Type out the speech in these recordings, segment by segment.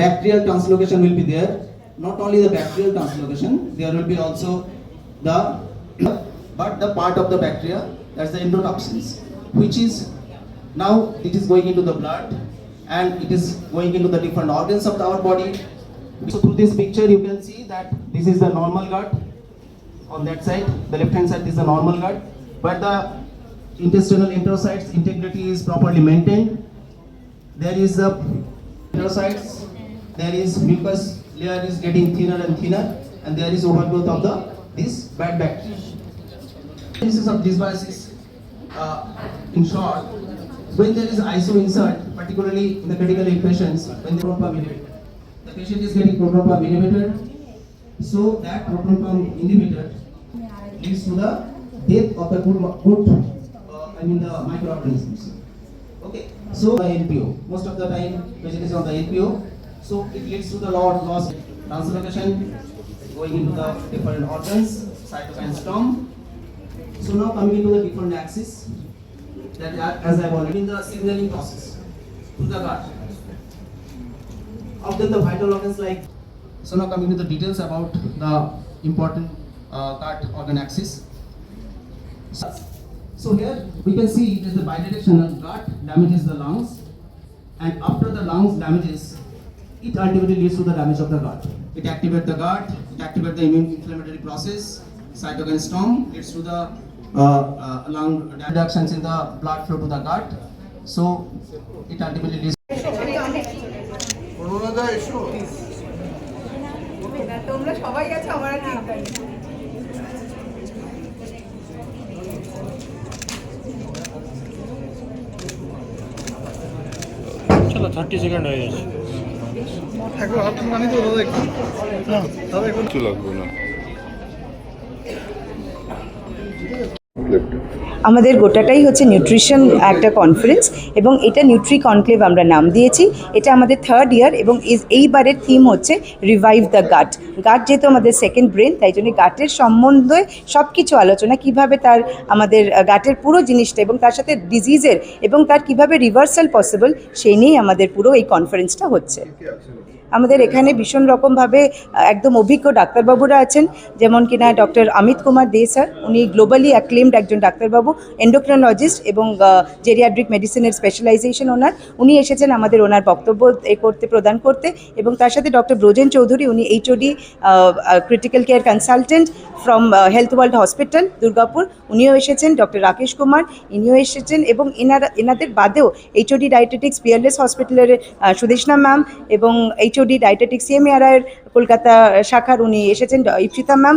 bacterial translocation will be there. Not only the bacterial translocation, there will be also the but the part of the bacteria, that's the endotoxins, which is now it is going into the blood and it is going into the different organs of our body. So through this picture you can see that this is the normal gut. On that side, the left hand side is the normal gut, but the intestinal enterocytes integrity is properly maintained. There is the enterocytes, there is mucus layer is getting thinner and thinner, and there is overgrowth of this bad bacteria. This of dysbiosis, in short, when there is iso insert, particularly in the critical patients, when the proton pump inhibitor, the patient is getting proton pump inhibitor, so that proton pump inhibitor leads to the death of the the microorganisms. Okay, so the NPO, most of the time patient is on the NPO, so it leads to the loss translocation going into the different organs, cytokine storm. So now coming into the different axis, that as I have already in the signaling process to the gut. Of then the vital organs like. So now coming to the details about the important gut organ axis. So here we can see that the bidirectional gut damages the lungs, and after the lungs damages, it ultimately leads to the damage of the gut. It activates the gut, it activates the immune inflammatory process, cytokine storm leads to the lung reductions in the blood flow to the gut. So it ultimately leads. তোমরা সবাই আছো, আমার চিন্তা নেই। চলো 30 second হয়ে গেছে। একবার হাত মানে তো দাদা একটু দাদা একটু লাগবে না। আমাদের গোটাটাই হচ্ছে নিউট্রিশন একটা কনফারেন্স, এবং এটা নিউট্রি কনক্লেভ আমরা নাম দিয়েছি। এটা আমাদের 3rd ইয়ার, এবং এইবারের থিম হচ্ছে রিভাইভ দ্য গাট। গাট যেহেতু আমাদের সেকেন্ড ব্রেন, তাই জন্য গাটের সম্বন্ধে সব কিছু আলোচনা, কিভাবে তার আমাদের গাটের পুরো জিনিসটা এবং তার সাথে ডিজিজের এবং তার কিভাবে রিভার্সাল পসিবল, সেই নিয়েই আমাদের পুরো এই কনফারেন্সটা হচ্ছে। আমাদের এখানে ভীষণ রকমভাবে একদম অভিজ্ঞ ডাক্তারবাবুরা আছেন, যেমন কিনা ডক্টর অমিত কুমার দে স্যার, উনি গ্লোবালি অ্যাক্লেমড একজন ডাক্তারবাবু, এন্ডোক্রিনোলজিস্ট এবং জেরিয়াট্রিক মেডিসিনের স্পেশালাইজেশন ওনার। উনি এসেছেন আমাদের ওনার বক্তব্য প্রদান করতে, এবং তার সাথে ডক্টর ব্রোজেন চৌধুরী, উনি HOD critical care consultant from health world hospital Durgapur, উনিও এসেছেন। ডক্টর রাকেশ কুমার, ইনিও এসেছেন, এবং এনাদের বাদেও HOD ডায়েটেটিক্স পিয়ারলেস হসপিটালের সুদেশনা ম্যাম, এবং HOD ডায়েটেটিক্স CMARI কলকাতা শাখার উনি এসেছেন ইপ্সিতা ম্যাম,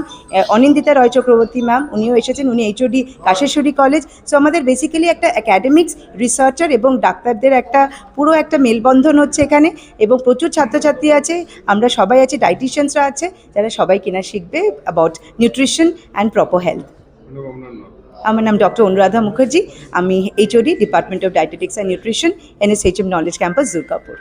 অনিন্দিতা রয় চক্রবর্তী ম্যাম, উনিও এসেছেন, উনি HOD কাশেশ্বরী কলেজ। সো আমাদের বেসিক্যালি একটা অ্যাকাডেমিক্স, রিসার্চার এবং ডাক্তারদের একটা পুরো একটা মেলবন্ধন হচ্ছে এখানে, এবং প্রচুর ছাত্রছাত্রী আছে, আমরা সবাই আছি, ডায়েটিশিয়ানসরা আছে, যারা সবাই কিনা শিখবে about nutrition and proper health. আমার নাম ডক্টর অনুরাধা মুখার্জি, আমি HOD department of dietetics and nutrition, NSHM knowledge campus Durgapur.